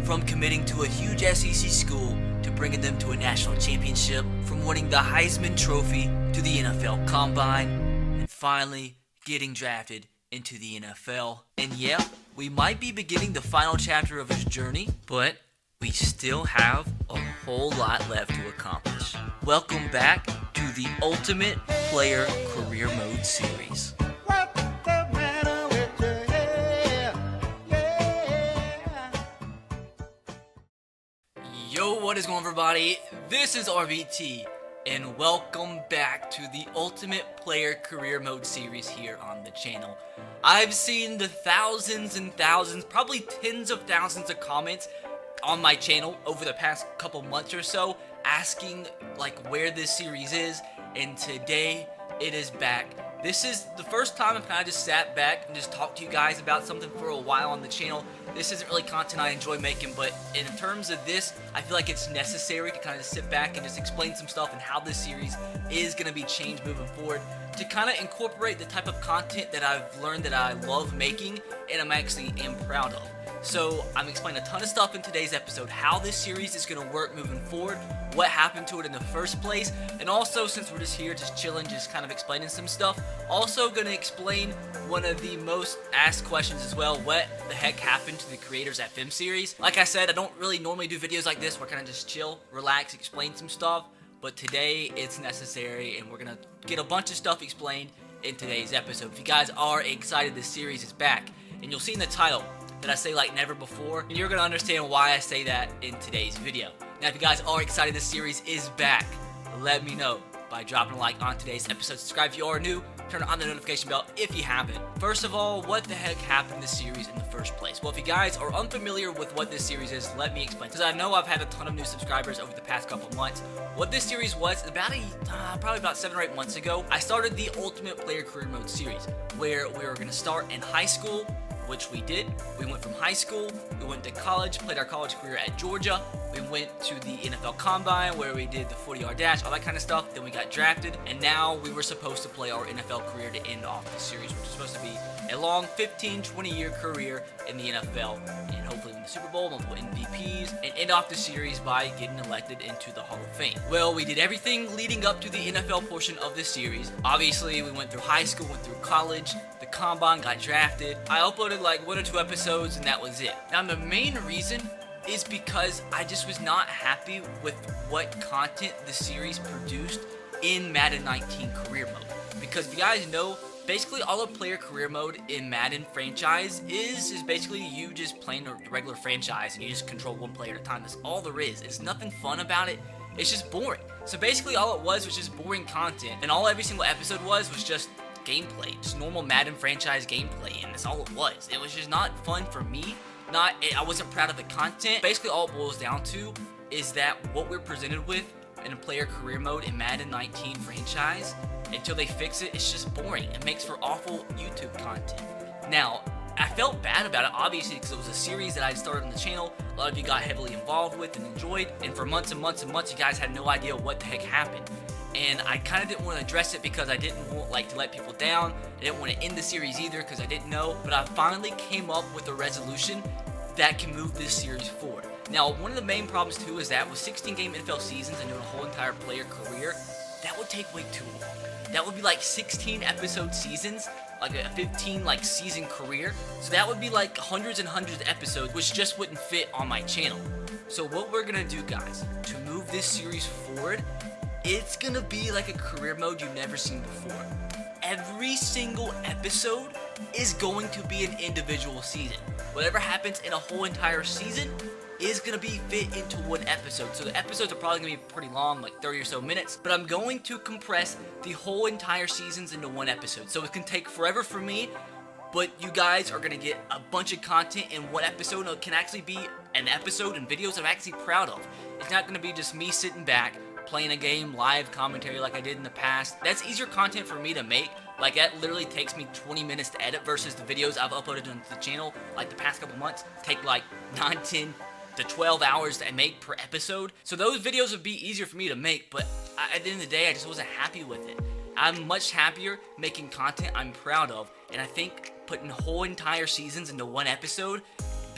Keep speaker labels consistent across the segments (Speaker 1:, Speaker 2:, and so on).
Speaker 1: From committing to a huge SEC school to bringing them to a national championship, from winning the Heisman Trophy to the NFL Combine, and finally getting drafted into the NFL. And yeah, we might be beginning the final chapter of his journey, but we still have a whole lot left to accomplish. Welcome back to the Ultimate Player Career Mode series. Yo, what is going on, everybody? This is RBT, and welcome back to the Ultimate Player Career Mode series here on the channel. I've seen the thousands and thousands, probably tens of thousands of comments on my channel over the past couple months or so, asking where this series is, and today it is back. This is the first time I've kind of just sat back and just talked to you guys about something for a while on the channel. This isn't really content I enjoy making, but in terms of this, I feel like it's necessary to kind of sit back and just explain some stuff and how this series is going to be changed moving forward to kind of incorporate the type of content that I've learned that I love making and I'm actually am proud of. So I'm explaining a ton of stuff in today's episode, how this series is going to work moving forward, what happened to it in the first place, and also, since we're just here just chilling, just kind of explaining some stuff, also going to explain one of the most asked questions as well: what the heck happened to the creators at Film series? Like I said, I don't really normally do videos like this where I kind of just chill, relax, explain some stuff, but today it's necessary and we're going to get a bunch of stuff explained in today's episode. If you guys are excited, this series is back, and you'll see in the title that I say like never before, and you're going to understand why I say that in today's video. Now, if you guys are excited this series is back, let me know by dropping a like on today's episode. Subscribe if you are new, turn on the notification bell if you haven't. First of all, what the heck happened in this series in the first place? Well, if you guys are unfamiliar with what this series is, let me explain, because I know I've had a ton of new subscribers over the past couple months. What this series was, probably about 7 or 8 months ago, I started the Ultimate Player Career Mode series, where we were going to start in high school, which we did. We went from high school, we went to college, played our college career at Georgia, we went to the NFL Combine where we did the 40-yard dash, all that kind of stuff, then we got drafted, and now we were supposed to play our NFL career to end off the series, which is supposed to be a long 15-20 year career in the NFL, and hopefully win the Super Bowl, multiple MVPs, and end off the series by getting elected into the Hall of Fame. Well, we did everything leading up to the NFL portion of this series. Obviously, we went through high school, went through college, the Combine, got drafted. I uploaded like 1 or 2 episodes, and that was it. Now, the main reason is because I just was not happy with what content the series produced in Madden 19 career mode. Because if you guys know, basically all the player career mode in Madden franchise is basically you just playing a regular franchise and you just control one player at a time. That's all there is. It's nothing fun about it. It's just boring. So basically all it was just boring content, and all every single episode was just gameplay, just normal Madden franchise gameplay, and that's all it was. It was just not fun for me. I wasn't proud of the content. Basically all it boils down to is that what we're presented with in a player career mode in Madden 19 franchise, until they fix it, it's just boring. It makes for awful YouTube content. Now, I felt bad about it, obviously, because it was a series that I started on the channel. A lot of you got heavily involved with and enjoyed, and for months and months and months, you guys had no idea what the heck happened. And I kind of didn't want to address it because I didn't want to let people down. I didn't want to end the series either because I didn't know. But I finally came up with a resolution that can move this series forward. Now, one of the main problems too is that with 16-game NFL seasons and doing a whole entire player career, that would take way too long. That would be like 16 episode seasons, like a 15 season career. So that would be like hundreds and hundreds of episodes, which just wouldn't fit on my channel. So what we're gonna do, guys, to move this series forward, it's gonna be like a career mode you've never seen before. Every single episode is going to be an individual season. Whatever happens in a whole entire season is going to be fit into one episode. So the episodes are probably going to be pretty long, like 30 or so minutes, but I'm going to compress the whole entire seasons into one episode. So it can take forever for me, but you guys are going to get a bunch of content in one episode. It can actually be an episode and videos I'm actually proud of. It's not going to be just me sitting back, playing a game, live commentary like I did in the past. That's easier content for me to make. Like, that literally takes me 20 minutes to edit versus the videos I've uploaded onto the channel, like the past couple months, take like 9, 10 to 12 hours to make per episode. So those videos would be easier for me to make, but at the end of the day, I just wasn't happy with it. I'm much happier making content I'm proud of, and I think putting whole entire seasons into one episode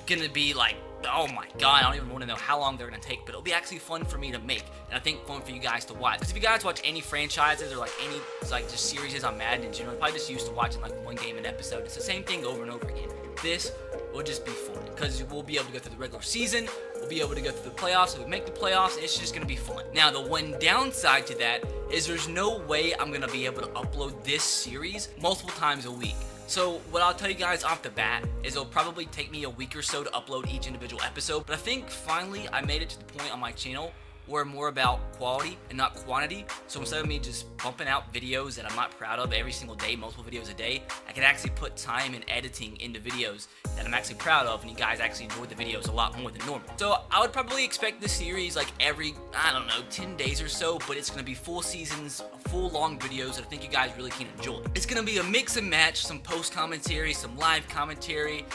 Speaker 1: gonna be like oh my god, I don't even want to know how long they're going to take, but it'll be actually fun for me to make, and I think fun for you guys to watch. Because if you guys watch any franchises or like any like just series on Madden in general, you're probably just used to watching like one game an episode. It's the same thing over and over again. This will just be fun because we'll be able to go through the regular season, we'll be able to go through the playoffs, so we make the playoffs, and it's just going to be fun. Now, the one downside to that is there's no way I'm going to be able to upload this series multiple times a week. So what I'll tell you guys off the bat is it'll probably take me a week or so to upload each individual episode, but I think finally I made it to the point on my channel where more about quality and not quantity. So instead of me just bumping out videos that I'm not proud of every single day, multiple videos a day, I can actually put time and editing into videos that I'm actually proud of, and you guys actually enjoy the videos a lot more than normal. So I would probably expect this series like every, I don't know, 10 days or so, but it's going to be full seasons, full long videos that I think you guys really can enjoy. It's going to be a mix and match, some post commentary, some live commentary.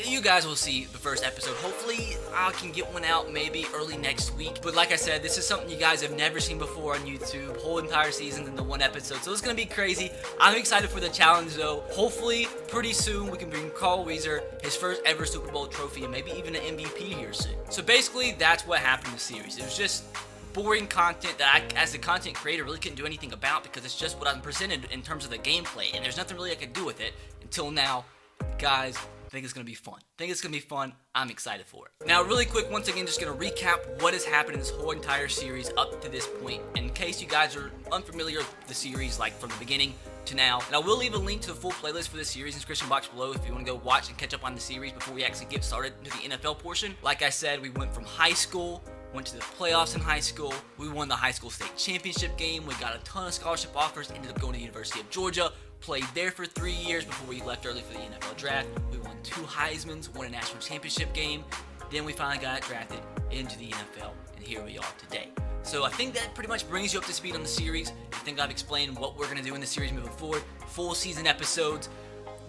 Speaker 1: You guys will see the first episode. Hopefully I can get one out maybe early next week. But like I said, this is something you guys have never seen before on YouTube. Whole entire season into one episode. So it's going to be crazy. I'm excited for the challenge though. Hopefully pretty soon we can bring Carl Weiser his first ever Super Bowl trophy and maybe even an MVP here soon. So basically that's what happened in the series. It was just boring content that I, as a content creator, really couldn't do anything about because it's just what I'm presented in terms of the gameplay. And there's nothing really I could do with it until now. Guys, I think it's going to be fun. I'm excited for it. Now, really quick, once again, just going to recap what has happened in this whole entire series up to this point, in case you guys are unfamiliar with the series, like from the beginning to now. And I will leave a link to the full playlist for this series in the description box below if you want to go watch and catch up on the series before we actually get started into the NFL portion. Like I said, we went from high school, went to the playoffs in high school, we won the high school state championship game, we got a ton of scholarship offers, ended up going to the University of Georgia, played there for 3 years before we left early for the NFL draft. We won 2 Heismans, won a national championship game, then we finally got drafted into the NFL, and here we are today. So I think that pretty much brings you up to speed on the series. I think I've explained what we're going to do in the series moving forward. Full season episodes.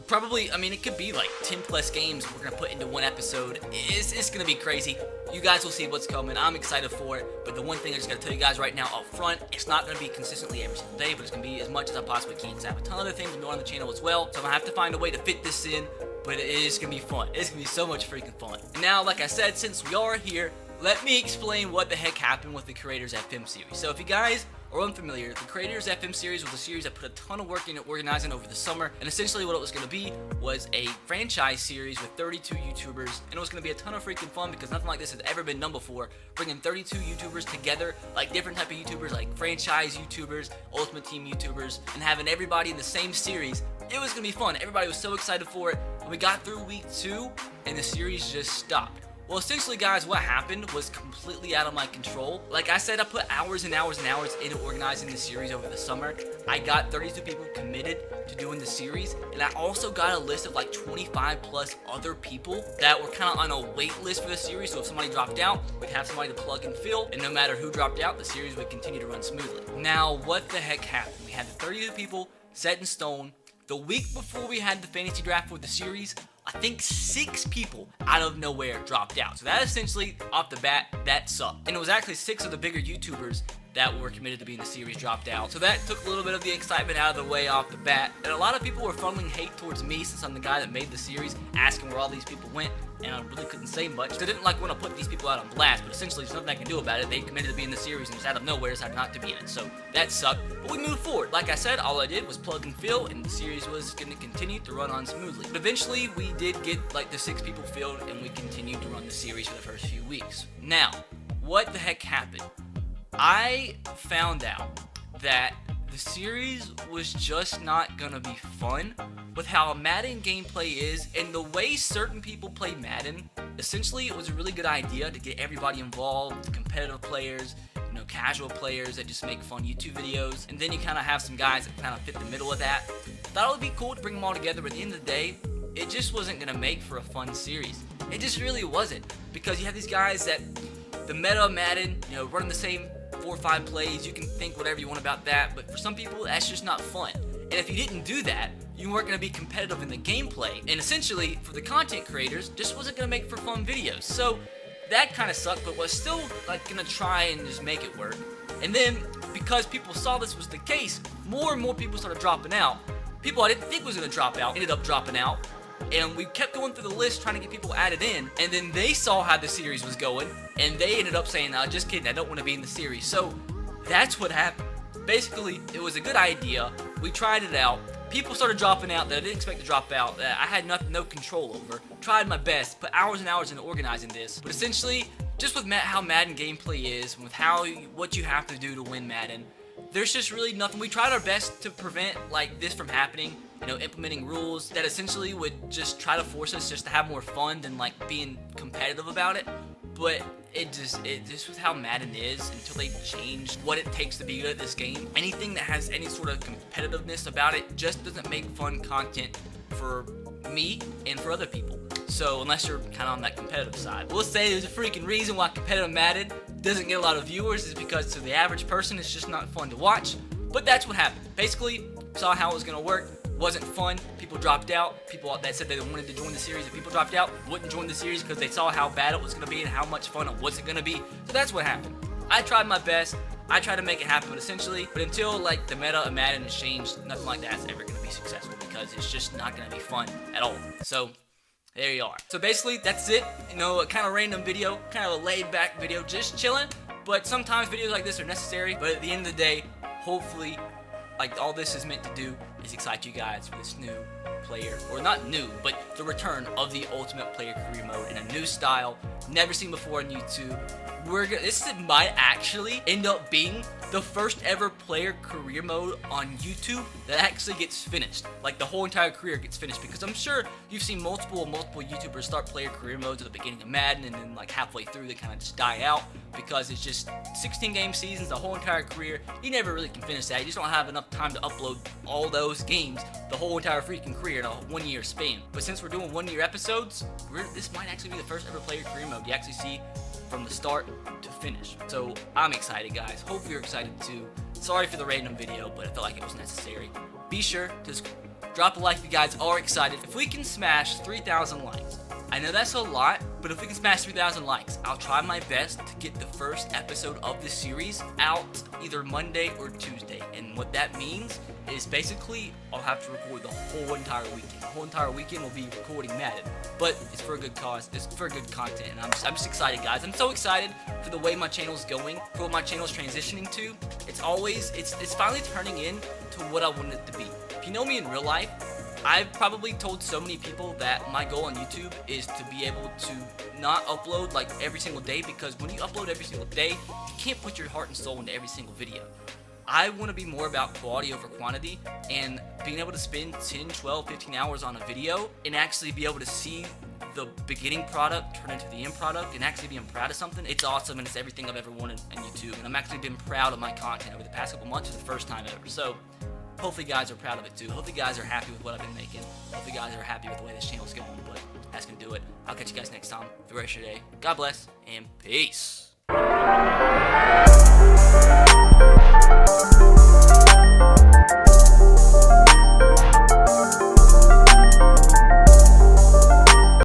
Speaker 1: Probably, I mean, it could be like 10 plus games we're going to put into one episode. It's going to be crazy. You guys will see what's coming. I'm excited for it. But the one thing I just got to tell you guys right now up front, it's not going to be consistently every single day, but it's going to be as much as I possibly can. Because I have a ton of other things going on the channel as well. So I'm going to have to find a way to fit this in. But it is going to be fun. It's going to be so much freaking fun. And now, like I said, since we are here, let me explain what the heck happened with the Creators FM series. So if you guys are unfamiliar, the Creators FM series was a series that put a ton of work into organizing over the summer, and essentially what it was going to be was a franchise series with 32 YouTubers, and it was going to be a ton of freaking fun because nothing like this has ever been done before, bringing 32 YouTubers together, like different type of YouTubers, like franchise YouTubers, Ultimate Team YouTubers, and having everybody in the same series. It was going to be fun. Everybody was so excited for it, and we got through week 2, and the series just stopped. Well, essentially, guys, what happened was completely out of my control. Like I said, I put hours and hours and hours into organizing the series over the summer. I got 32 people committed to doing the series, and I also got a list of like 25 plus other people that were kind of on a wait list for the series. So if somebody dropped out, we'd have somebody to plug and fill, and no matter who dropped out, the series would continue to run smoothly. Now, what the heck happened? We had the 32 people set in stone. The week before we had the fantasy draft for the series, I think 6 people out of nowhere dropped out. So that essentially, off the bat, that sucked. And it was actually 6 of the bigger YouTubers that were committed to being in the series dropped out. So that took a little bit of the excitement out of the way off the bat. And a lot of people were funneling hate towards me since I'm the guy that made the series, asking where all these people went. And I really couldn't say much. They didn't like want to put these people out on blast, but essentially there's nothing I can do about it. They committed to be in the series and just out of nowhere decided not to be in it. So that sucked. But we moved forward. Like I said, all I did was plug and fill, and the series was going to continue to run on smoothly. But eventually we did get like the 6 people filled, and we continued to run the series for the first few weeks. Now, what the heck happened? I found out that the series was just not gonna be fun with how Madden gameplay is and the way certain people play Madden. Essentially, it was a really good idea to get everybody involved, competitive players, you know, casual players that just make fun YouTube videos, and then you kind of have some guys that kind of fit the middle of that. Thought it would be cool to bring them all together, but at the end of the day, it just wasn't gonna make for a fun series. It just really wasn't, because you have these guys that the meta of Madden, you know, running the same 4 or 5 plays, you can think whatever you want about that, but for some people, that's just not fun. And if you didn't do that, you weren't going to be competitive in the gameplay, and essentially, for the content creators, just wasn't going to make for fun videos. So, that kind of sucked, but was still, like, going to try and just make it work. And then, because people saw this was the case, more and more people started dropping out. People I didn't think was going to drop out ended up dropping out. and we kept going through the list trying to get people added in, and then they saw how the series was going, and they ended up saying, "No, just kidding, I don't want to be in the series." So that's what happened. Basically, it was a good idea. We tried it out. People started dropping out that I didn't expect to drop out, that I had no control over. Tried my best, put hours and hours into organizing this, but essentially, just with how Madden gameplay is, with what you have to do to win Madden, there's just really nothing. We tried our best to prevent like this from happening, implementing rules that essentially would just try to force us just to have more fun than like being competitive about it. But it just with how Madden is, until they change what it takes to be good at this game, anything that has any sort of competitiveness about it just doesn't make fun content for me and for other people. So unless you're kind of on that competitive side, we'll say there's a freaking reason why competitive Madden doesn't get a lot of viewers, is because to the average person it's just not fun to watch. But that's what happened. Basically, saw how it was gonna work. Wasn't fun. People dropped out. People that said they wanted to join the series, if people dropped out, wouldn't join the series because they saw how bad it was going to be and how much fun it wasn't going to be. So that's what happened. I tried my best. I tried to make it happen, but until like the meta of Madden has changed, nothing like that's ever going to be successful because it's just not going to be fun at all. So there you are. So basically, that's it. A kind of random video, kind of a laid back video, just chilling. But sometimes videos like this are necessary. But at the end of the day, hopefully, like all this is meant to do is excite you guys for this new player, or not new, but the return of the Ultimate Player Career Mode in a new style, never seen before on YouTube. This might actually end up being the first ever player career mode on YouTube that actually gets finished. Like the whole entire career gets finished, because I'm sure you've seen multiple YouTubers start player career modes at the beginning of Madden, and then like halfway through they kind of just die out because it's just 16 game seasons, the whole entire career. You never really can finish that. You just don't have enough time to upload all those games, the whole entire freaking career in a 1 year span. But since we're doing 1 year episodes, this might actually be the first ever player career mode you actually see from the start to finish. So I'm excited, guys. Hope you're excited too. Sorry for the random video, but I felt like it was necessary. Be sure to drop a like if you guys are excited. If we can smash 3,000 likes, I know that's a lot, but if we can smash 3,000 likes, I'll try my best to get the first episode of this series out either Monday or Tuesday. And what that means is basically I'll have to record the whole entire weekend. The whole entire weekend will be recording Madden. But it's for a good cause, it's for good content, and I'm just excited, guys. I'm so excited for the way my channel's going, for what my channel's transitioning to. It's finally turning into what I wanted it to be. If you know me in real life, I've probably told so many people that my goal on YouTube is to be able to not upload like every single day, because when you upload every single day, you can't put your heart and soul into every single video. I want to be more about quality over quantity, and being able to spend 10, 12, 15 hours on a video and actually be able to see the beginning product turn into the end product and actually being proud of something. It's awesome, and it's everything I've ever wanted on YouTube, and I'm actually been proud of my content over the past couple months for the first time ever. So hopefully you guys are proud of it too. Hopefully you guys are happy with what I've been making. Hopefully you guys are happy with the way this channel's going. But that's gonna do it. I'll catch you guys next time. Have a great day. God bless and peace.